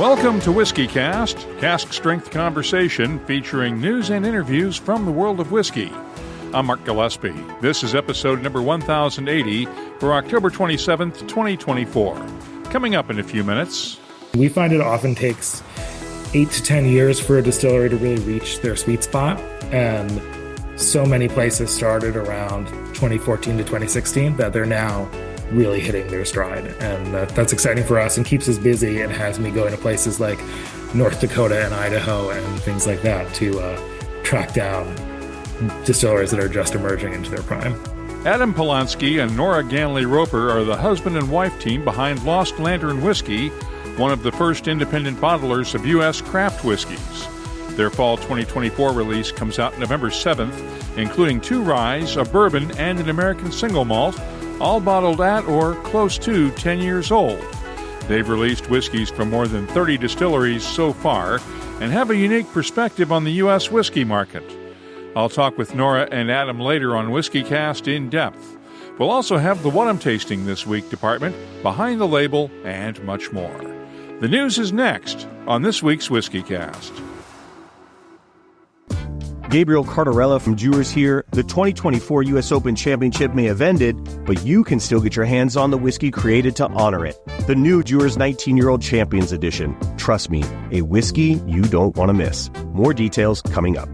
Welcome to WhiskyCast, cask-strength conversation featuring news and interviews from the world of whiskey. I'm Mark Gillespie. This is episode number 1080 for October 27th, 2024. Coming up in a few minutes. We find it often takes 8 to 10 years for a distillery to really reach their sweet spot, and so many places started around 2014 to 2016 that they're now really hitting their stride, and that's exciting for us and keeps us busy and has me going to places like North Dakota and Idaho and things like that to track down distilleries that are just emerging into their prime. Adam Polonski and Nora Ganley-Roper are the husband and wife team behind Lost Lantern Whiskey, one of the first independent bottlers of U.S. craft whiskeys. Their fall 2024 release comes out November 7th, including 2 ryes, a bourbon, and an American single malt, all bottled at or close to 10 years old. They've released whiskeys from more than 30 distilleries so far and have a unique perspective on the U.S. whiskey market. I'll talk with Nora and Adam later on WhiskyCast In-Depth. We'll also have the What I'm Tasting This Week department, Behind the Label, and much more. The news is next on this week's WhiskyCast. Gabriel Cardarella from Jewers here. The 2024 U.S. Open Championship may have ended, but you can still get your hands on the whiskey created to honor it. The new Jewers 19-Year-Old Champions Edition. Trust me, a whiskey you don't want to miss. More details coming up.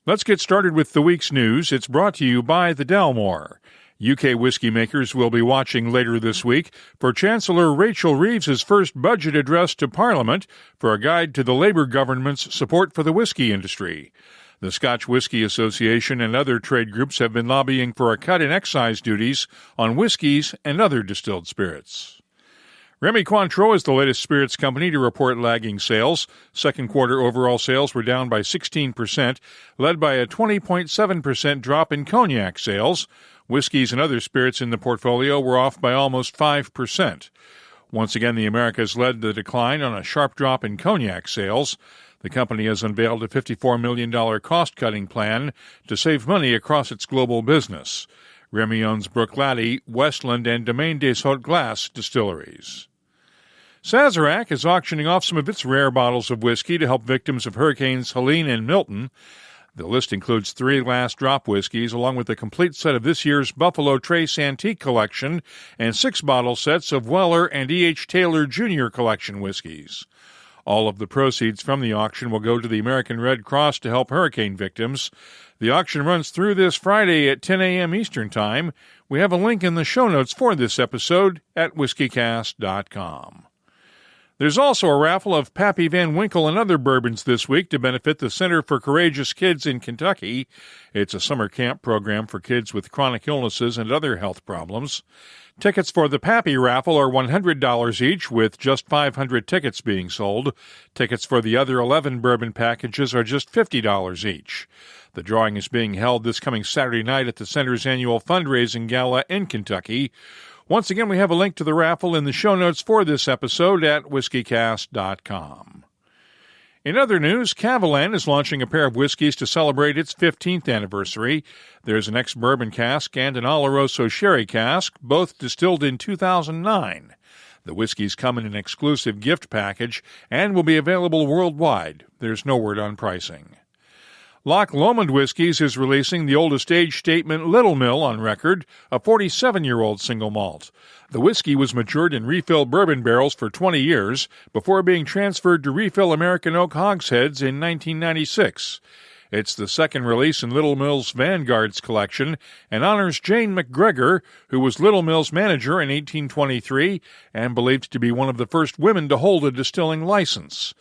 Let's get started with the week's news. It's brought to you by the Dalmore. UK whiskey makers will be watching later this week for Chancellor Rachel Reeves's first budget address to Parliament for a guide to the Labour government's support for the whiskey industry. The Scotch Whisky Association and other trade groups have been lobbying for a cut in excise duties on whiskies and other distilled spirits. Remy Cointreau is the latest spirits company to report lagging sales. Second quarter overall sales were down by 16%, led by a 20.7% drop in cognac sales. Whiskies and other spirits in the portfolio were off by almost 5%. Once again, the Americas led the decline on a sharp drop in cognac sales. The company has unveiled a $54 million cost-cutting plan to save money across its global business. Remy owns Bruichladdich, Westland, and Domaine des Hautes Glaces distilleries. Sazerac is auctioning off some of its rare bottles of whiskey to help victims of Hurricanes Helene and Milton. The list includes 3 last drop whiskeys, along with a complete set of this year's Buffalo Trace Antique Collection and 6 bottle sets of Weller and E.H. Taylor Jr. Collection whiskeys. All of the proceeds from the auction will go to the American Red Cross to help hurricane victims. The auction runs through this Friday at 10 a.m. Eastern Time. We have a link in the show notes for this episode at whiskycast.com. There's also a raffle of Pappy Van Winkle and other bourbons this week to benefit the Center for Courageous Kids in Kentucky. It's a summer camp program for kids with chronic illnesses and other health problems. Tickets for the Pappy raffle are $100 each, with just 500 tickets being sold. Tickets for the other 11 bourbon packages are just $50 each. The drawing is being held this coming Saturday night at the Center's annual fundraising gala in Kentucky. Once again, we have a link to the raffle in the show notes for this episode at whiskycast.com. In other news, Cavalan is launching a pair of whiskeys to celebrate its 15th anniversary. There's an ex-bourbon cask and an Oloroso sherry cask, both distilled in 2009. The whiskeys come in an exclusive gift package and will be available worldwide. There's no word on pricing. Loch Lomond Whiskies is releasing the oldest age statement Little Mill on record, a 47-year-old single malt. The whiskey was matured in refill bourbon barrels for 20 years before being transferred to refill American oak hogsheads in 1996. It's the second release in Little Mill's Vanguards collection and honors Jane McGregor, who was Little Mill's manager in 1823 and believed to be one of the first women to hold a distilling license.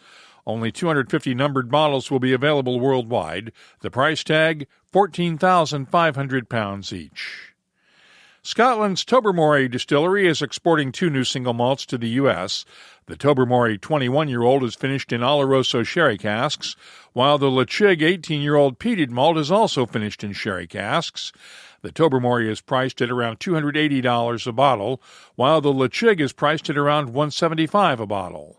Only 250 numbered bottles will be available worldwide. The price tag, £14,500 each. Scotland's Tobermory distillery is exporting 2 new single malts to the U.S. The Tobermory 21-year-old is finished in Oloroso sherry casks, while the Lechig 18-year-old peated malt is also finished in sherry casks. The Tobermory is priced at around $280 a bottle, while the Lechig is priced at around $175 a bottle.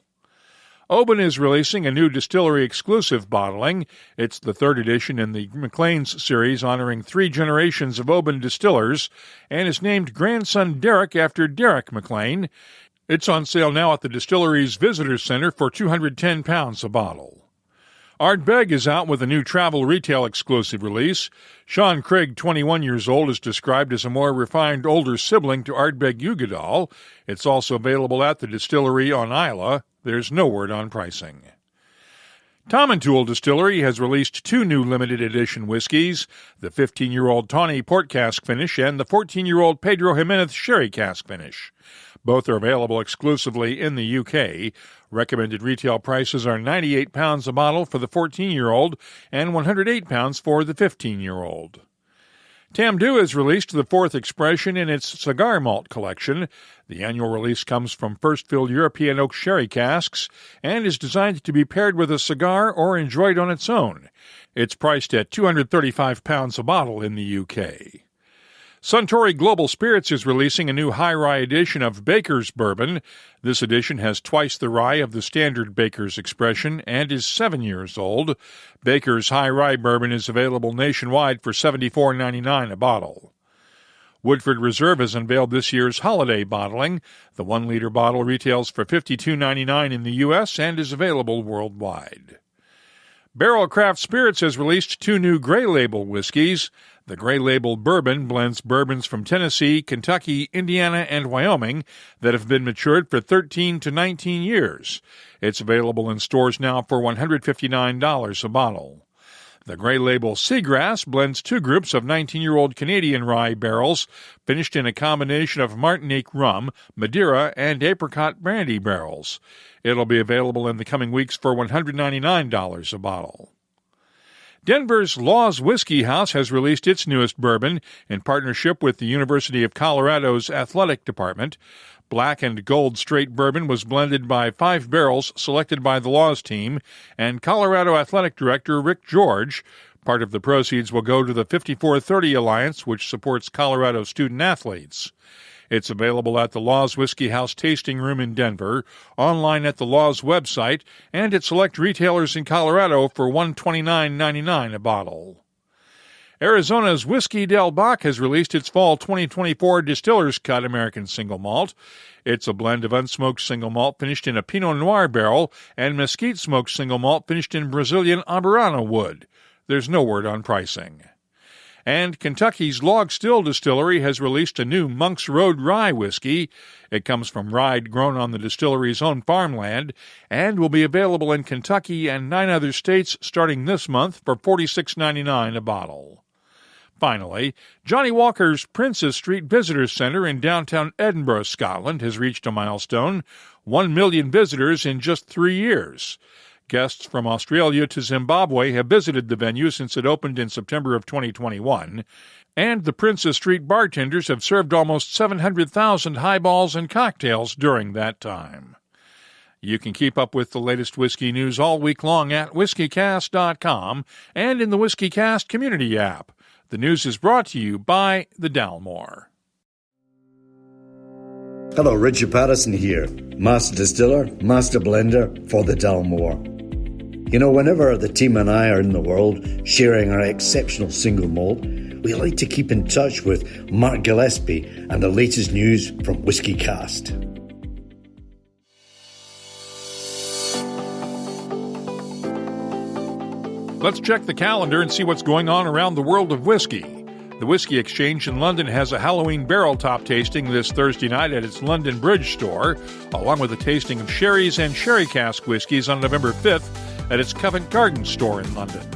Oban is releasing a new distillery-exclusive bottling. It's the 3rd edition in the Maclean's series honoring 3 generations of Oban distillers and is named Grandson Derek after Derek Maclean. It's on sale now at the distillery's Visitor Center for £210 a bottle. Ardbeg is out with a new travel retail exclusive release. Sean Craig, 21 years old, is described as a more refined older sibling to Ardbeg Uigeadail. It's also available at the distillery on Islay. There's no word on pricing. Tom & Toole Distillery has released two new limited edition whiskies, the 15-year-old Tawny Port Cask Finish and the 14-year-old Pedro Jimenez Sherry Cask Finish. Both are available exclusively in the UK. Recommended retail prices are £98 a bottle for the 14-year-old and £108 for the 15-year-old. Tamdhu has released the fourth expression in its cigar malt collection. The annual release comes from first-filled European oak sherry casks and is designed to be paired with a cigar or enjoyed on its own. It's priced at £235 a bottle in the UK. Suntory Global Spirits is releasing a new high rye edition of Baker's Bourbon. This edition has twice the rye of the standard Baker's expression and is 7 years old. Baker's High Rye Bourbon is available nationwide for $74.99 a bottle. Woodford Reserve has unveiled this year's holiday bottling. The 1-liter bottle retails for $52.99 in the U.S. and is available worldwide. Barrel Craft Spirits has released two new Gray Label whiskeys. The Gray Label Bourbon blends bourbons from Tennessee, Kentucky, Indiana, and Wyoming that have been matured for 13 to 19 years. It's available in stores now for $159 a bottle. The Gray Label Seagrass blends two groups of 19-year-old Canadian rye barrels finished in a combination of Martinique rum, Madeira, and apricot brandy barrels. It'll be available in the coming weeks for $199 a bottle. Denver's Laws Whiskey House has released its newest bourbon in partnership with the University of Colorado's athletic department. Black and Gold Straight Bourbon was blended by 5 barrels selected by the Laws team and Colorado Athletic Director Rick George. Part of the proceeds will go to the 5430 Alliance, which supports Colorado student athletes. It's available at the Laws Whiskey House Tasting Room in Denver, online at the Laws website, and at select retailers in Colorado for $129.99 a bottle. Arizona's Whiskey Del Bach has released its fall 2024 Distiller's Cut American Single Malt. It's a blend of unsmoked single malt finished in a Pinot Noir barrel and mesquite smoked single malt finished in Brazilian Amburana wood. There's no word on pricing. And Kentucky's Log Still Distillery has released a new Monk's Road Rye whiskey. It comes from rye grown on the distillery's own farmland and will be available in Kentucky and 9 other states starting this month for $46.99 a bottle. Finally, Johnny Walker's Princes Street Visitor Center in downtown Edinburgh, Scotland, has reached a milestone, 1 million visitors in just 3 years. Guests from Australia to Zimbabwe have visited the venue since it opened in September of 2021, and the Princes Street bartenders have served almost 700,000 highballs and cocktails during that time. You can keep up with the latest whiskey news all week long at whiskeycast.com and in the WhiskyCast community app. The news is brought to you by the Dalmore. Hello, Richard Patterson here, Master Distiller, Master Blender for the Dalmore. You know, whenever the team and I are in the world sharing our exceptional single malt, we like to keep in touch with Mark Gillespie and the latest news from WhiskyCast. Let's check the calendar and see what's going on around the world of whiskey. The Whiskey Exchange in London has a Halloween barrel top tasting this Thursday night at its London Bridge store, along with a tasting of sherries and sherry cask whiskies on November 5th at its Covent Garden store in London.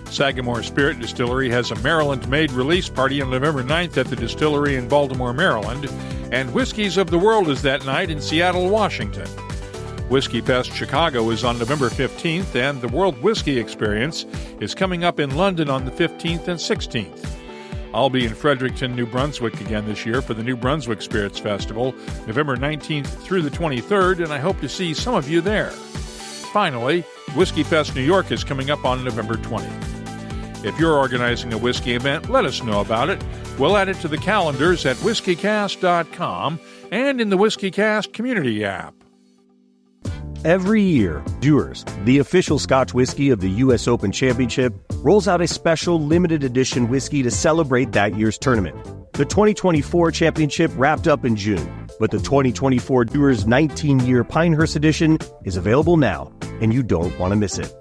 Sagamore Spirit Distillery has a Maryland-made release party on November 9th at the distillery in Baltimore, Maryland, and Whiskies of the World is that night in Seattle, Washington. Whiskey Fest Chicago is on November 15th, and the World Whiskey Experience is coming up in London on the 15th and 16th. I'll be in Fredericton, New Brunswick again this year for the New Brunswick Spirits Festival, November 19th through the 23rd, and I hope to see some of you there. Finally, Whiskey Fest New York is coming up on November 20th. If you're organizing a whiskey event, let us know about it. We'll add it to the calendars at whiskeycast.com and in the WhiskyCast community app. Every year, Dewar's, the official Scotch whiskey of the U.S. Open Championship, rolls out a special limited edition whiskey to celebrate that year's tournament. The 2024 championship wrapped up in June, But the 2024 Dewar's 19-year Pinehurst edition is available now, and you don't want to miss it.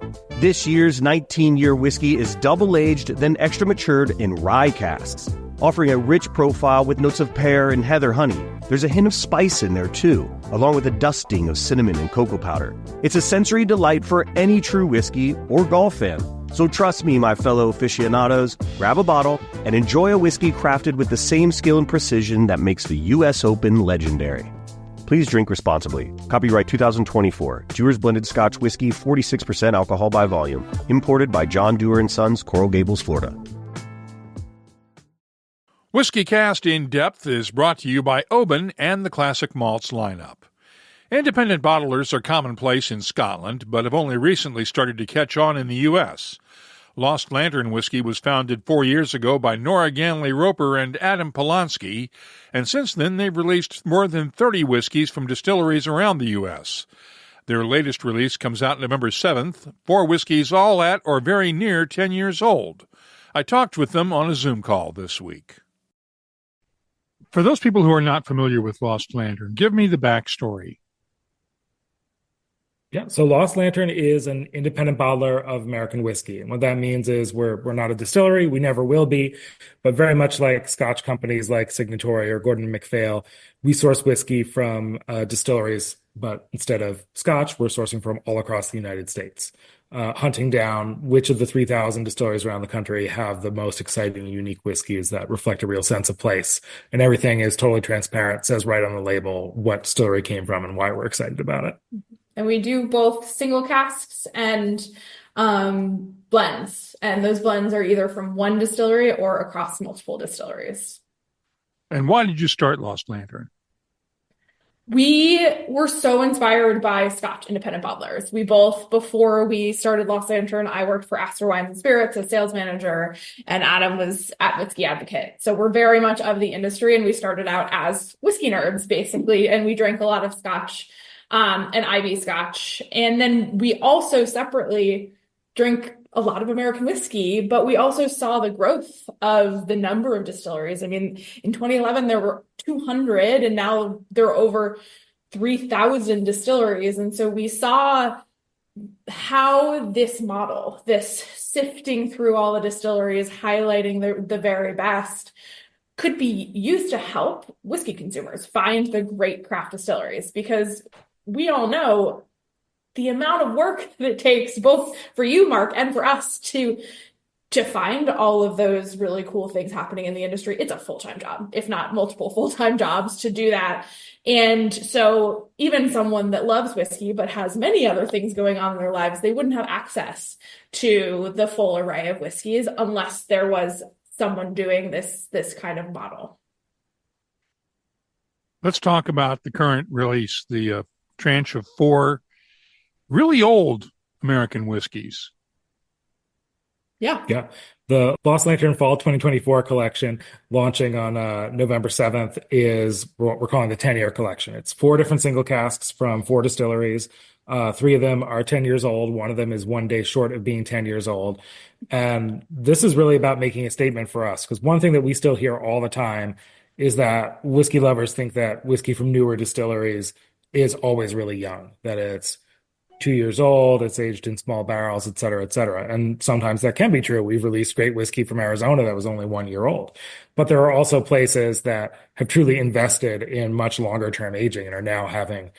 This year's 19-year whiskey is double-aged, then extra matured in rye casks, offering a rich profile with notes of pear and heather honey. There's a hint of spice in there too, along with a dusting of cinnamon and cocoa powder. It's a sensory delight for any true whiskey or golf fan. So trust me, my fellow aficionados, grab a bottle and enjoy a whiskey crafted with the same skill and precision that makes the U.S. Open legendary. Please drink responsibly. Copyright 2024. Dewar's Blended Scotch Whiskey, 46% alcohol by volume. Imported by John Dewar & Sons, Coral Gables, Florida. WhiskyCast In-Depth is brought to you by Oban and the Classic Malts lineup. Independent bottlers are commonplace in Scotland, but have only recently started to catch on in the U.S. Lost Lantern Whiskey was founded 4 years ago by Nora Ganley-Roper and Adam Polonski, and since then they've released more than 30 whiskeys from distilleries around the U.S. Their latest release comes out November 7th, 4 whiskeys all at or very near 10 years old. I talked with them on a Zoom call this week. For those people who are not familiar with Lost Lantern, give me the backstory. Yeah, so Lost Lantern is an independent bottler of American whiskey. And what that means is we're not a distillery, we never will be, but very much like Scotch companies like Signatory or Gordon MacPhail, we source whiskey from distilleries, but instead of Scotch, we're sourcing from all across the United States, hunting down which of the 3,000 distilleries around the country have the most exciting and unique whiskeys that reflect a real sense of place. And everything is totally transparent, says right on the label what distillery came from and why we're excited about it. And we do both single casks and blends. And those blends are either from one distillery or across multiple distilleries. And why did you start Lost Lantern? We were so inspired by Scotch independent bottlers. We both, before we started Lost Lantern, I worked for Astor Wines and Spirits as sales manager, and Adam was at Whiskey Advocate. So we're very much of the industry, and we started out as whiskey nerds, basically, and we drank a lot of Scotch and IB Scotch. And then we also separately drink a lot of American whiskey, but we also saw the growth of the number of distilleries. I mean, in 2011, there were 200, and now there are over 3,000 distilleries. And so we saw how this model, this sifting through all the distilleries, highlighting the very best, could be used to help whiskey consumers find the great craft distilleries, because we all know the amount of work that it takes, both for you, Mark, and for us to find all of those really cool things happening in the industry. It's a full-time job, if not multiple full-time jobs to do that. And so even someone that loves whiskey but has many other things going on in their lives, they wouldn't have access to the full array of whiskeys unless there was someone doing this kind of model. Let's talk about the current release, the tranche of 4 really old American whiskeys. Yeah. The Lost Lantern Fall 2024 collection, launching on November 7th, is what we're calling the 10-year collection. It's 4 different single casks from 4 distilleries. 3 of them are 10 years old. One of them is 1 day short of being 10 years old. And this is really about making a statement for us, because one thing that we still hear all the time is that whiskey lovers think that whiskey from newer distilleries is always really young, that it's 2 years old, it's aged in small barrels, et cetera, et cetera. And sometimes that can be true. We've released great whiskey from Arizona that was only 1 year old. But there are also places that have truly invested in much longer term aging and are now having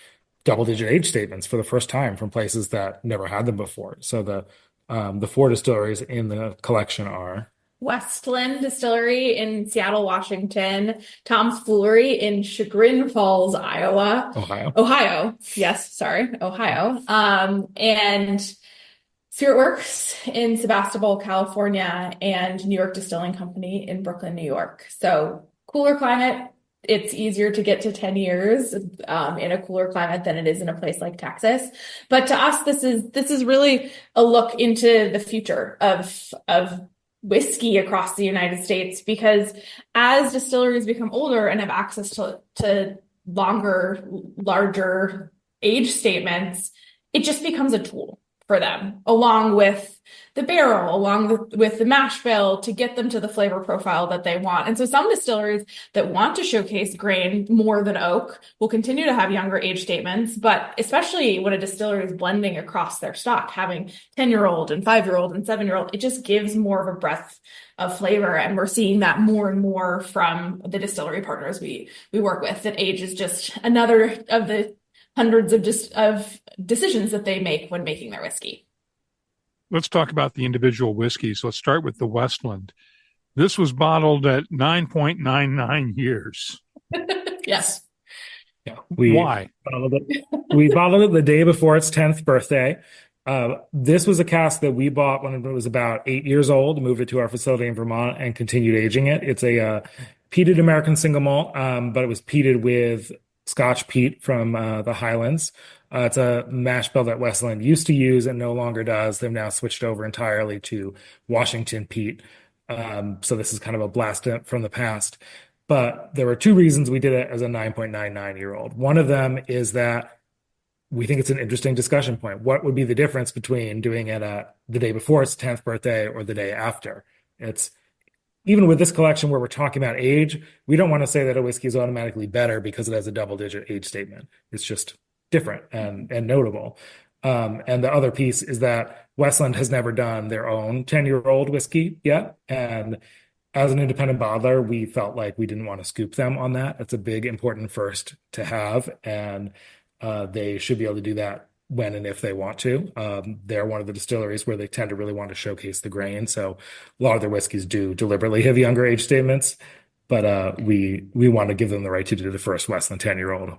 double-digit age statements for the first time from places that never had them before. So the 4 distilleries in the collection are Westland Distillery in Seattle, Washington, Tom's Foolery in Chagrin Falls, Iowa. Ohio. Yes, sorry, Ohio. And Spirit Works in Sebastopol, California, and New York Distilling Company in Brooklyn, New York. So cooler climate. It's easier to get to 10 years in a cooler climate than it is in a place like Texas. But to us, this is really a look into the future of whiskey across the United States, because as distilleries become older and have access to longer, larger age statements, it just becomes a tool for them, along with the barrel, along with the mash bill, to get them to the flavor profile that they want. And so some distilleries that want to showcase grain more than oak will continue to have younger age statements, but especially when a distillery is blending across their stock, having 10-year-old and 5-year-old and 7-year-old, it just gives more of a breadth of flavor. And we're seeing that more and more from the distillery partners we work with, that age is just another of the hundreds of decisions that they make when making their whiskey. Let's talk about the individual whiskeys. Let's start with the Westland. This was bottled at 9.99 years. Yes. Yeah. Why? We bottled it the day before its 10th birthday. This was a cask that we bought when it was about 8 years old, moved it to our facility in Vermont, and continued aging it. It's a peated American single malt, but it was peated with Scotch peat from the Highlands. It's a mash bill that Westland used to use and no longer does. They've now switched over entirely to Washington peat. So this is kind of a blast from the past. But there were two reasons we did it as a 9.99-year-old. One of them is that we think it's an interesting discussion point. What would be the difference between doing it the day before its 10th birthday or the day after? It's even with this collection where we're talking about age, we don't want to say that a whiskey is automatically better because it has a double-digit age statement. It's just different and notable. And the other piece is that Westland has never done their own 10-year-old whiskey yet. And as an independent bottler, we felt like we didn't want to scoop them on that. It's a big, important first to have. And they should be able to do that when and if they want to. They're one of the distilleries where they tend to really want to showcase the grain. So a lot of their whiskeys do deliberately have younger age statements, but we want to give them the right to do the first Westland 10-year-old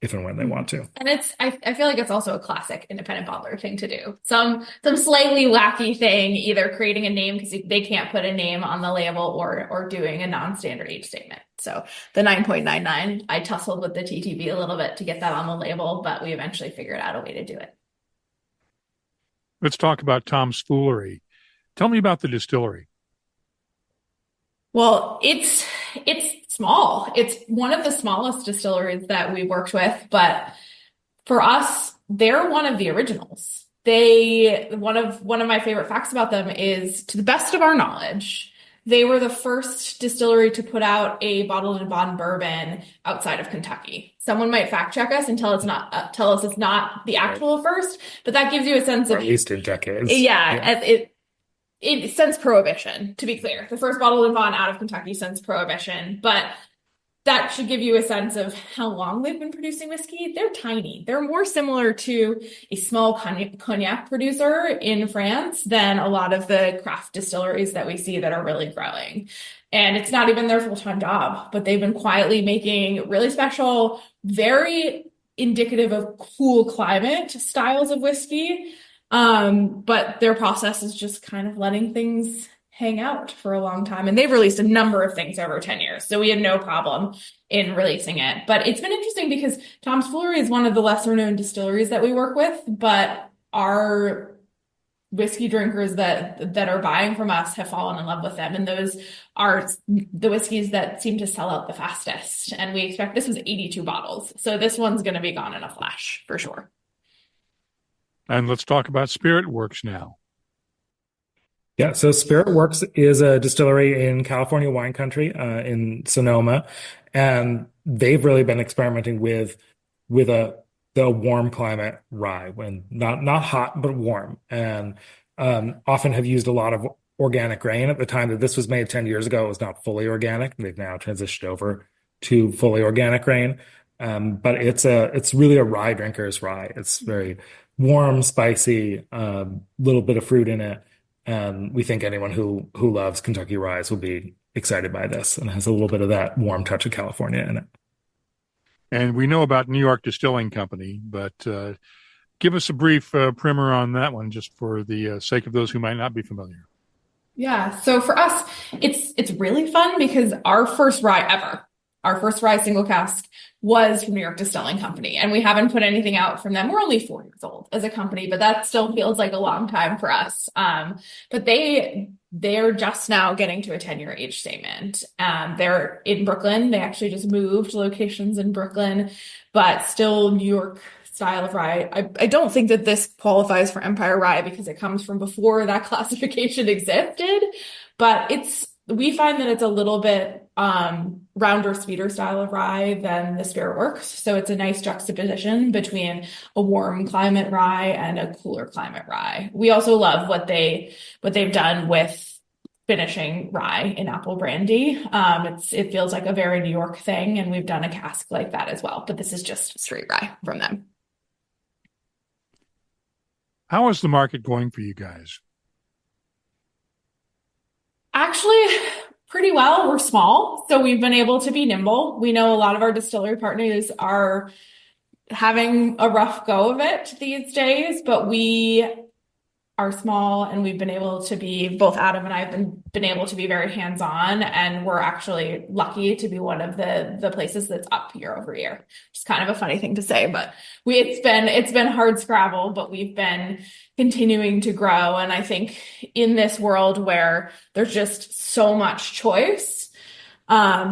if and when they want to. And I feel like it's also a classic independent bottler thing to do. Some slightly wacky thing, either creating a name because they can't put a name on the label, or doing a non-standard age statement. So the 9.99, I tussled with the TTB a little bit to get that on the label, but we eventually figured out a way to do it. Let's talk about Tom's Foolery. Tell me about the distillery. Well, it's small. It's one of the smallest distilleries that we worked with, but for us, they're one of the originals. One of my favorite facts about them is, to the best of our knowledge, they were the first distillery to put out a bottled in bond bourbon outside of Kentucky. Someone might fact check us and tell us it's not the actual first, but that gives you a sense of, at least in decades. Yeah. It since Prohibition, to be clear. The first bottled in bond out of Kentucky since Prohibition, but that should give you a sense of how long they've been producing whiskey. They're tiny. They're more similar to a small cognac producer in France than a lot of the craft distilleries that we see that are really growing. And it's not even their full-time job, but they've been quietly making really special, very indicative of cool climate styles of whiskey. But their process is just kind of letting things hang out for a long time. And they've released a number of things over 10 years. So we had no problem in releasing it. But it's been interesting because Tom's Foolery is one of the lesser known distilleries that we work with, but our whiskey drinkers that are buying from us have fallen in love with them. And those are the whiskeys that seem to sell out the fastest. And we expect, this was 82 bottles. So this one's going to be gone in a flash for sure. And let's talk about Spirit Works now. Yeah, so Spirit Works is a distillery in California wine country, in Sonoma, and they've really been experimenting with the warm climate rye, when not hot but warm, and often have used a lot of organic grain. At the time that this was made 10 years ago, it was not fully organic. They've now transitioned over to fully organic grain, but it's really a rye drinker's rye. It's very warm, spicy, little bit of fruit in it. And we think anyone who loves Kentucky rye will be excited by this, and has a little bit of that warm touch of California in it. And we know about New York Distilling Company, but give us a brief primer on that one, just for the sake of those who might not be familiar. Yeah, so for us, it's really fun because our first rye single cask was from New York Distilling Company, and we haven't put anything out from them. We're only 4 years old as a company, but that still feels like a long time for us. But they're just now getting to a 10-year age statement. They're in Brooklyn. They actually just moved locations in Brooklyn, but still New York style of rye. I don't think that this qualifies for Empire Rye because it comes from before that classification existed, but we find that it's a little bit rounder, sweeter style of rye than the Spirit Works. So it's a nice juxtaposition between a warm climate rye and a cooler climate rye. We also love what they've done with finishing rye in apple brandy. It feels like a very New York thing, and we've done a cask like that as well. But this is just straight rye from them. How is the market going for you guys? Actually, pretty well. We're small, so we've been able to be nimble. We know a lot of our distillery partners are having a rough go of it these days, but we are small, and we've been able to be, both Adam and I have been able to be very hands-on, and we're actually lucky to be one of the places that's up year over year. It's kind of a funny thing to say, but it's been hard scrabble, but we've been continuing to grow. And I think in this world where there's just so much choice,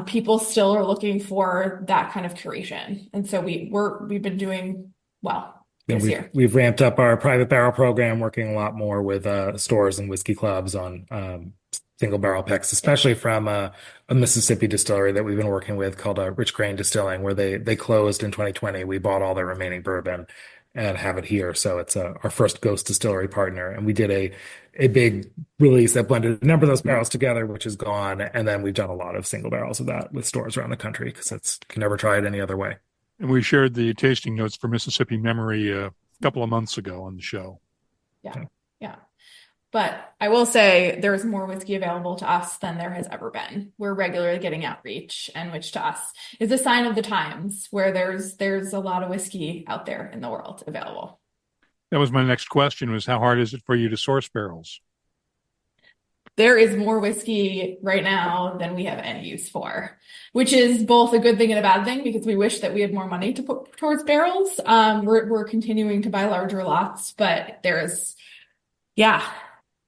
people still are looking for that kind of curation. And so we've been doing well. We've ramped up our private barrel program, working a lot more with stores and whiskey clubs on single barrel picks, especially from a Mississippi distillery that we've been working with called Rich Grain Distilling, where they closed in 2020. We bought all their remaining bourbon and have it here. So it's our first ghost distillery partner. And we did a big release that blended a number of those barrels together, which is gone. And then we've done a lot of single barrels of that with stores around the country because you can never try it any other way. And we shared the tasting notes for Mississippi Memory a couple of months ago on the show. Yeah. But I will say there's more whiskey available to us than there has ever been. We're regularly getting outreach, and which to us is a sign of the times where there's a lot of whiskey out there in the world available. That was my next question, was how hard is it for you to source barrels? There is more whiskey right now than we have any use for, which is both a good thing and a bad thing because we wish that we had more money to put towards barrels. We're continuing to buy larger lots, but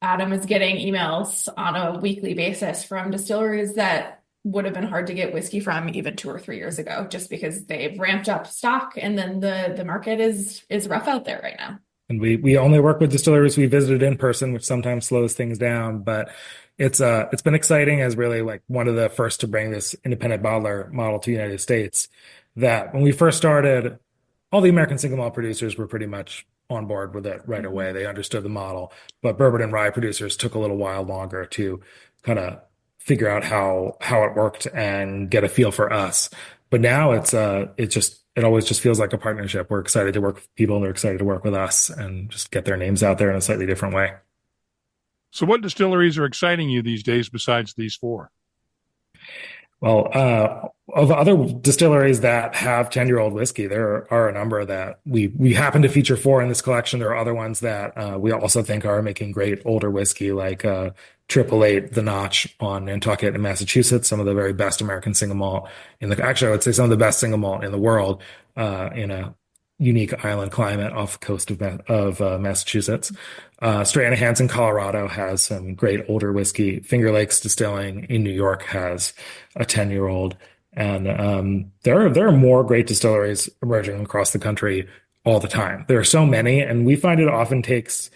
Adam is getting emails on a weekly basis from distilleries that would have been hard to get whiskey from even 2 or 3 years ago, just because they've ramped up stock and then the market is rough out there right now. And we only work with distilleries we visited in person, which sometimes slows things down. But it's been exciting as really like one of the first to bring this independent bottler model to the United States. That when we first started, all the American single malt producers were pretty much on board with it right away. They understood the model, but bourbon and rye producers took a little while longer to kind of figure out how it worked and get a feel for us. But now it always just feels like a partnership. We're excited to work with people, and they're excited to work with us and just get their names out there in a slightly different way. So what distilleries are exciting you these days besides these 4? Well, of other distilleries that have 10-year-old whiskey, there are a number that we happen to feature 4 in this collection. There are other ones that we also think are making great older whiskey, like 888 The Notch on Nantucket in Massachusetts, some of the very best American single malt actually, I would say some of the best single malt in the world, in a unique island climate off the coast of Massachusetts. Stranahan's in Colorado has some great older whiskey. Finger Lakes Distilling in New York has a 10-year-old. And there are more great distilleries emerging across the country all the time. There are so many, and we find it often takes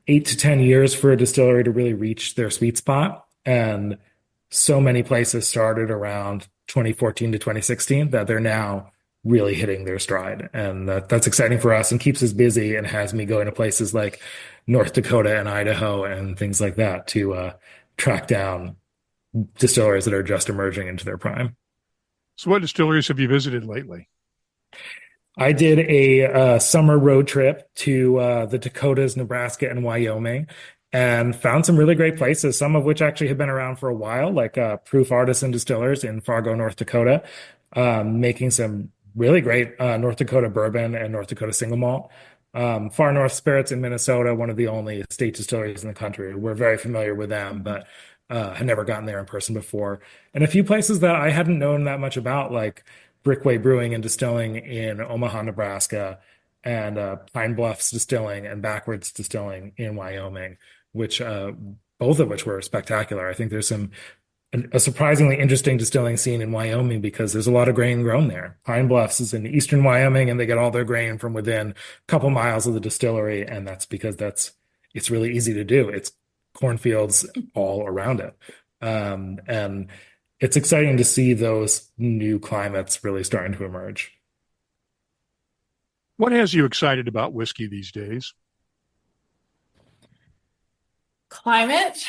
8 to 10 years for a distillery to really reach their sweet spot. And so many places started around 2014 to 2016 that they're now really hitting their stride. And that's exciting for us and keeps us busy and has me going to places like North Dakota and Idaho and things like that to track down distilleries that are just emerging into their prime. So what distilleries have you visited lately? I did a summer road trip to the Dakotas, Nebraska, and Wyoming, and found some really great places, some of which actually have been around for a while, like Proof Artisan Distillers in Fargo, North Dakota, making some really great North Dakota bourbon and North Dakota single malt. Far North Spirits in Minnesota, one of the only estate distilleries in the country. We're very familiar with them, but had never gotten there in person before. And a few places that I hadn't known that much about, like Brickway Brewing and Distilling in Omaha, Nebraska, and Pine Bluffs Distilling and Backwards Distilling in Wyoming, which both of which were spectacular. I think there's some a surprisingly interesting distilling scene in Wyoming because there's a lot of grain grown there. Pine Bluffs is in eastern Wyoming, and they get all their grain from within a couple miles of the distillery, and that's because it's really easy to do. It's cornfields all around it. And it's exciting to see those new climates really starting to emerge. What has you excited about whiskey these days? Climate.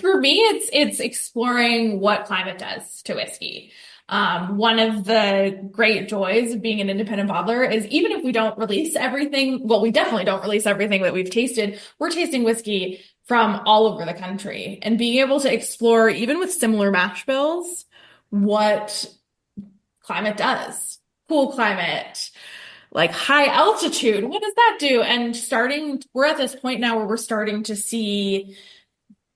For me, it's exploring what climate does to whiskey. One of the great joys of being an independent bottler is even if we don't release everything, well, we definitely don't release everything that we've tasted, we're tasting whiskey from all over the country and being able to explore, even with similar mash bills, what climate does. Cool climate, like high altitude, what does that do? And we're at this point now where we're starting to see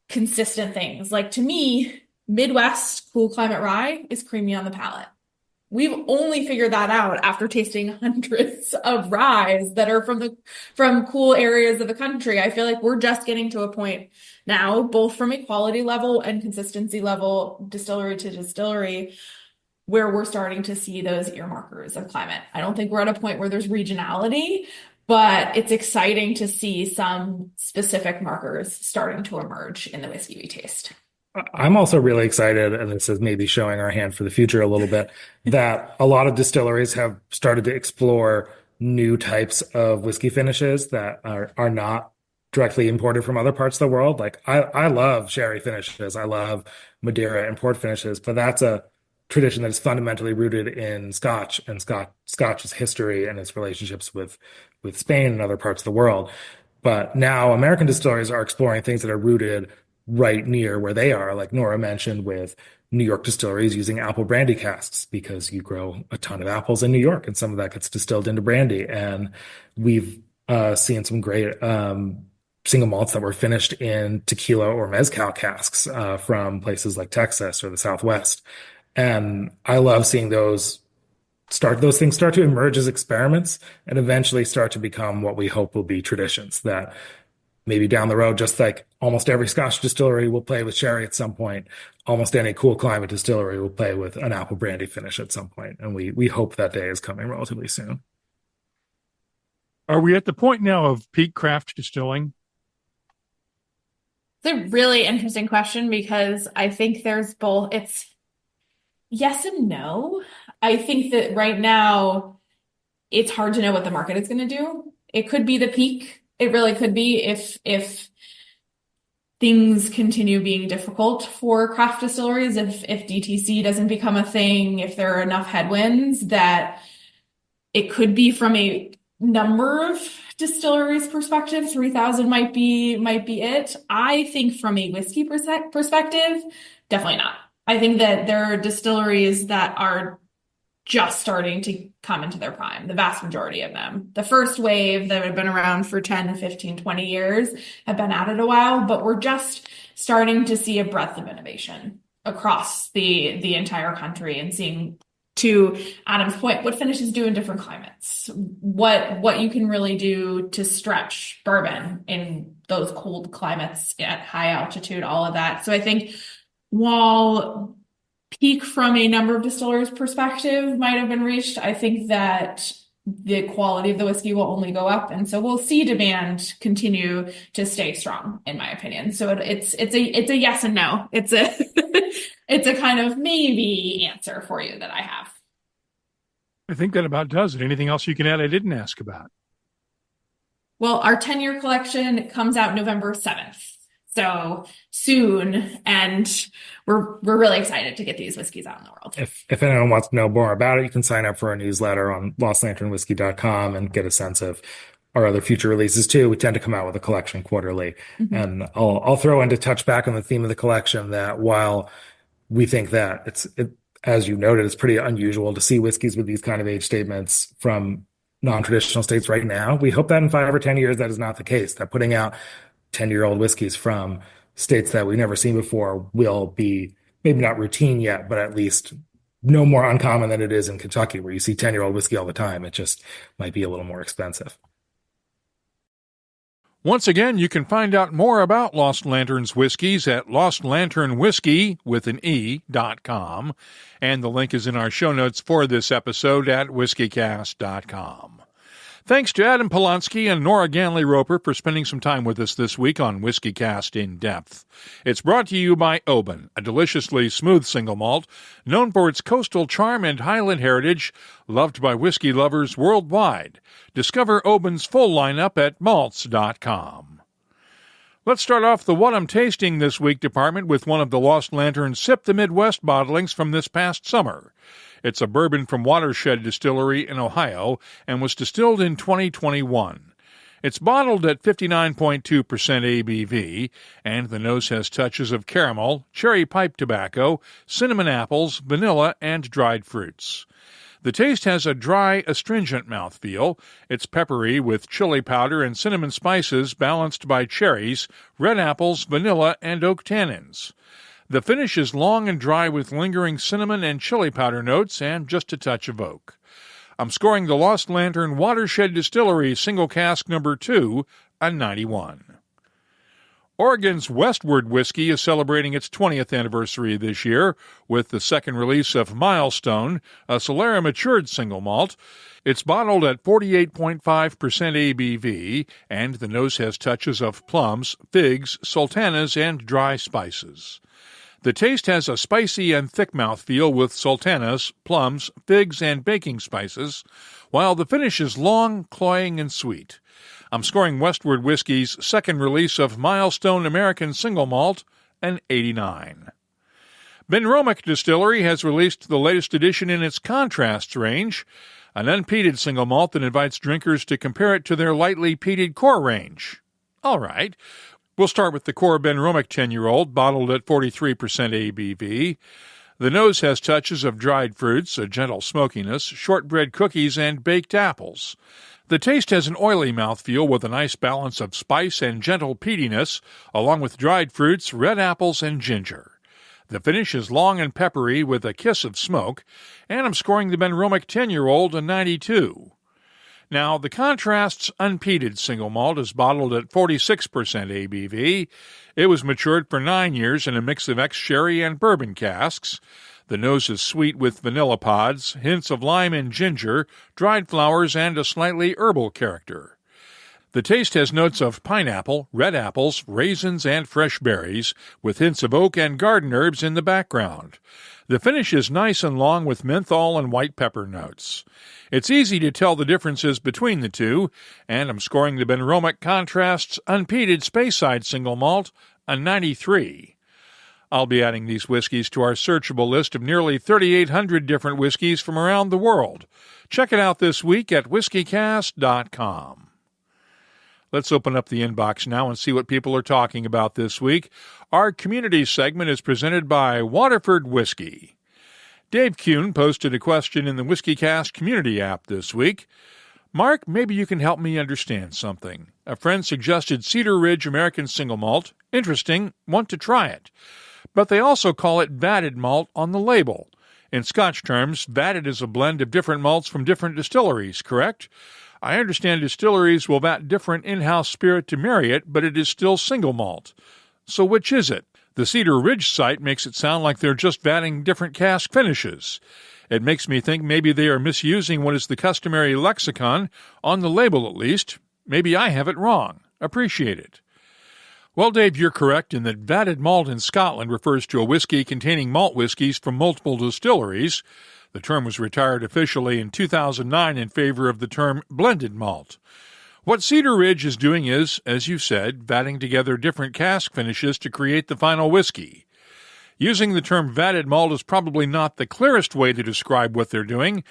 consistent things. Like to me, Midwest cool climate rye is creamy on the palate. We've only figured that out after tasting hundreds of ryes that are from cool areas of the country. I feel like we're just getting to a point now, both from a quality level and consistency level, distillery to distillery, where we're starting to see those earmarkers of climate. I don't think we're at a point where there's regionality, but it's exciting to see some specific markers starting to emerge in the whiskey we taste. I'm also really excited, and this is maybe showing our hand for the future a little bit, that a lot of distilleries have started to explore new types of whiskey finishes that are not directly imported from other parts of the world. Like I love sherry finishes. I love Madeira and port finishes, but that's a tradition that is fundamentally rooted in Scotch and Scotch's history and its relationships with Spain and other parts of the world. But now American distilleries are exploring things that are rooted right near where they are, like Nora mentioned, with New York distilleries using apple brandy casks because you grow a ton of apples in New York and some of that gets distilled into brandy. And we've seen some great single malts that were finished in tequila or mezcal casks from places like Texas or the Southwest. And I love seeing those things start to emerge as experiments and eventually start to become what we hope will be traditions that maybe down the road, just like almost every Scotch distillery will play with sherry at some point, almost any cool climate distillery will play with an apple brandy finish at some point. And we hope that day is coming relatively soon. Are we at the point now of peak craft distilling? It's a really interesting question because I think there's both, it's yes and no. I think that right now it's hard to know what the market is going to do. It could be the peak. It really could be if things continue being difficult for craft distilleries, if DTC doesn't become a thing, if there are enough headwinds that it could be from a number of distilleries perspective, 3,000 might be it. I think from a whiskey perspective, definitely not. I think that there are distilleries that are just starting to come into their prime, the vast majority of them. The first wave that have been around for 10, 15, 20 years have been at it a while, but we're just starting to see a breadth of innovation across the entire country and seeing, to Adam's point, what finishes do in different climates, what you can really do to stretch bourbon in those cold climates at high altitude, all of that. So I think while peak from a number of distillers' perspective might have been reached, I think that the quality of the whiskey will only go up, and so we'll see demand continue to stay strong, in my opinion. So it's a yes and no. It's a it's a kind of maybe answer for you that I have. I think that about does it. Anything else you can add I didn't ask about? Well, our 10-year collection comes out November 7th. So soon, and we're really excited to get these whiskeys out in the world. If anyone wants to know more about it, you can sign up for our newsletter on lostlanternwhiskey.com and get a sense of our other future releases too. We tend to come out with a collection quarterly. Mm-hmm. And I'll throw in to touch back on the theme of the collection that while we think that as you noted, it's pretty unusual to see whiskeys with these kind of age statements from non-traditional states right now. We hope that in 5 or 10 years, that is not the case, that putting out 10-year-old whiskeys from states that we've never seen before will be maybe not routine yet, but at least no more uncommon than it is in Kentucky, where you see 10-year-old whiskey all the time. It just might be a little more expensive. Once again, you can find out more about Lost Lantern's whiskeys at lostlanternwhiskey.com, and the link is in our show notes for this episode at whiskycast.com. Thanks to Adam Polonski and Nora Ganley-Roper for spending some time with us this week on WhiskyCast In-Depth. It's brought to you by Oban, a deliciously smooth single malt, known for its coastal charm and highland heritage, loved by whiskey lovers worldwide. Discover Oban's full lineup at malts.com. Let's start off the What I'm Tasting This Week department with one of the Lost Lantern Sip the Midwest bottlings from this past summer. It's a bourbon from Watershed Distillery in Ohio and was distilled in 2021. It's bottled at 59.2% ABV, and the nose has touches of caramel, cherry pipe tobacco, cinnamon apples, vanilla, and dried fruits. The taste has a dry, astringent mouthfeel. It's peppery with chili powder and cinnamon spices balanced by cherries, red apples, vanilla, and oak tannins. The finish is long and dry with lingering cinnamon and chili powder notes and just a touch of oak. I'm scoring the Lost Lantern Watershed Distillery Single Cask No. 2 a 91. Oregon's Westward Whiskey is celebrating its 20th anniversary this year with the second release of Milestone, a Solera matured single malt. It's bottled at 48.5% ABV, and the nose has touches of plums, figs, sultanas, and dry spices. The taste has a spicy and thick mouthfeel with sultanas, plums, figs, and baking spices, while the finish is long, cloying, and sweet. I'm scoring Westward Whiskey's second release of Milestone American Single Malt an 89. Benromic Distillery has released the latest edition in its Contrasts range, an unpeated single malt that invites drinkers to compare it to their lightly peated core range. All right. We'll start with the core Benromic 10-year-old, bottled at 43% ABV. The nose has touches of dried fruits, a gentle smokiness, shortbread cookies, and baked apples. The taste has an oily mouthfeel with a nice balance of spice and gentle peatiness, along with dried fruits, red apples, and ginger. The finish is long and peppery with a kiss of smoke, and I'm scoring the Benromic 10-year-old a 92. Now, the Contrasts unpeated single malt is bottled at 46% ABV. It was matured for 9 years in a mix of ex-sherry and bourbon casks. The nose is sweet with vanilla pods, hints of lime and ginger, dried flowers, and a slightly herbal character. The taste has notes of pineapple, red apples, raisins, and fresh berries, with hints of oak and garden herbs in the background. The finish is nice and long with menthol and white pepper notes. It's easy to tell the differences between the two, and I'm scoring the Benromic Contrasts unpeated Speyside single malt a 93. I'll be adding these whiskeys to our searchable list of nearly 3,800 different whiskeys from around the world. Check it out this week at whiskycast.com. Let's open up the inbox now and see what people are talking about this week. Our community segment is presented by Waterford Whiskey. Dave Kuhn posted a question in the WhiskyCast community app this week. Mark, maybe you can help me understand something. A friend suggested Cedar Ridge American Single Malt. Interesting, want to try it. But they also call it vatted malt on the label. In Scotch terms, vatted is a blend of different malts from different distilleries, correct? I understand distilleries will vat different in-house spirit to marry it, but it is still single malt. So which is it? The Cedar Ridge site makes it sound like they're just vatting different cask finishes. It makes me think maybe they are misusing what is the customary lexicon, on the label at least. Maybe I have it wrong. Appreciate it. Well, Dave, you're correct in that vatted malt in Scotland refers to a whiskey containing malt whiskies from multiple distilleries. The term was retired officially in 2009 in favor of the term blended malt. What Cedar Ridge is doing is, as you said, vatting together different cask finishes to create the final whiskey. Using the term vatted malt is probably not the clearest way to describe what they're doing,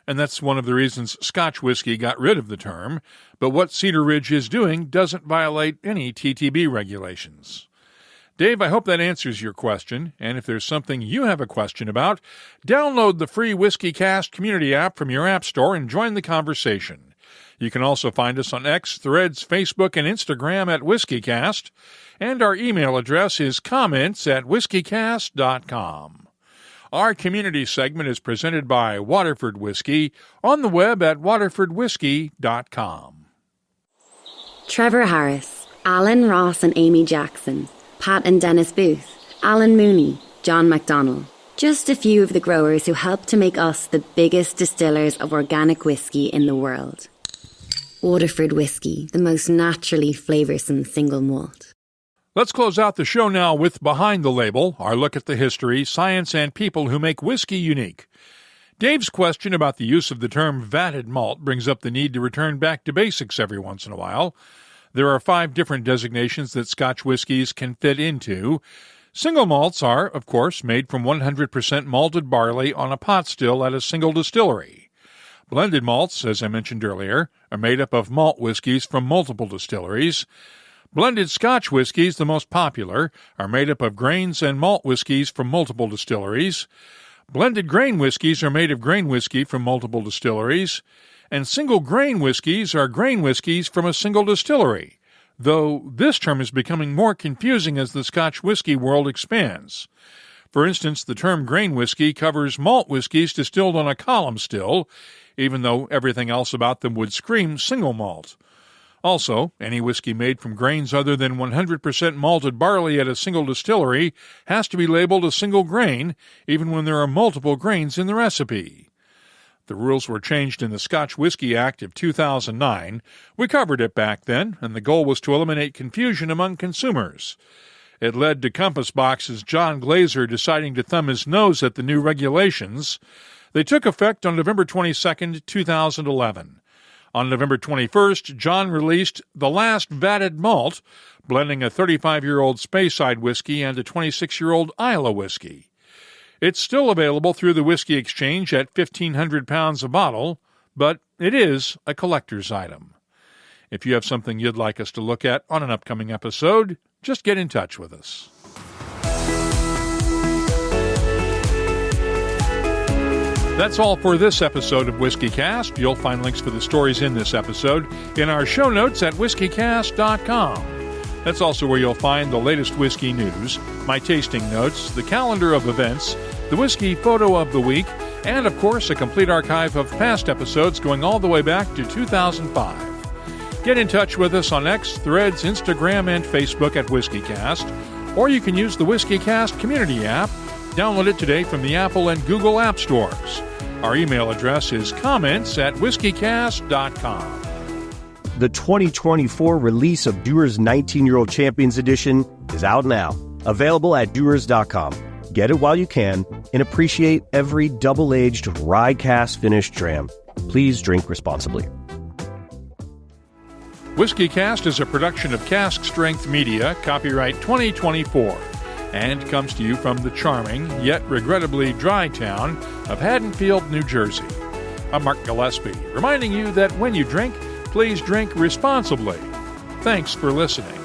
and that's one of the reasons Scotch Whiskey got rid of the term. But what Cedar Ridge is doing doesn't violate any TTB regulations. Dave, I hope that answers your question, and if there's something you have a question about, download the free WhiskyCast community app from your app store and join the conversation. You can also find us on X, Threads, Facebook, and Instagram at WhiskyCast, and our email address is comments@whiskycast.com. Our community segment is presented by Waterford Whiskey, on the web at waterfordwhiskey.com. Trevor Harris, Alan Ross and Amy Jackson, Pat and Dennis Booth, Alan Mooney, John MacDonald. Just a few of the growers who helped to make us the biggest distillers of organic whiskey in the world. Waterford Whiskey, the most naturally flavoursome single malt. Let's close out the show now with Behind the Label, our look at the history, science, and people who make whiskey unique. Dave's question about the use of the term vatted malt brings up the need to return back to basics every once in a while. There are 5 different designations that Scotch whiskies can fit into. Single malts are, of course, made from 100% malted barley on a pot still at a single distillery. Blended malts, as I mentioned earlier, are made up of malt whiskies from multiple distilleries. Blended Scotch whiskies, the most popular, are made up of grains and malt whiskies from multiple distilleries. Blended grain whiskies are made of grain whiskey from multiple distilleries. And single grain whiskies are grain whiskies from a single distillery, though this term is becoming more confusing as the Scotch whisky world expands. For instance, the term grain whiskey covers malt whiskies distilled on a column still, even though everything else about them would scream single malt. Also, any whiskey made from grains other than 100% malted barley at a single distillery has to be labeled a single grain, even when there are multiple grains in the recipe. The rules were changed in the Scotch Whisky Act of 2009. We covered it back then, and the goal was to eliminate confusion among consumers. It led to Compass Box's John Glazer deciding to thumb his nose at the new regulations. They took effect on November 22, 2011. On November 21st, John released The Last Vatted Malt, blending a 35-year-old Speyside whiskey and a 26-year-old Islay whiskey. It's still available through the Whiskey Exchange at £1,500 a bottle, but it is a collector's item. If you have something you'd like us to look at on an upcoming episode, just get in touch with us. That's all for this episode of WhiskyCast. You'll find links for the stories in this episode in our show notes at whiskeycast.com. That's also where you'll find the latest whiskey news, my tasting notes, the calendar of events, the whiskey photo of the week, and, of course, a complete archive of past episodes going all the way back to 2005. Get in touch with us on X, Threads, Instagram, and Facebook at WhiskyCast, or you can use the WhiskyCast community app. Download it today from the Apple and Google App Stores. Our email address is comments@whiskeycast.com. The 2024 release of Dewar's 19-Year-Old Champions Edition is out now, available at Dewars.com. Get it while you can and appreciate every double-aged rye cask finished dram. Please drink responsibly. WhiskyCast is a production of Cask Strength Media, copyright 2024, and comes to you from the charming, yet regrettably dry town of Haddonfield, New Jersey. I'm Mark Gillespie, reminding you that when you drink, please drink responsibly. Thanks for listening.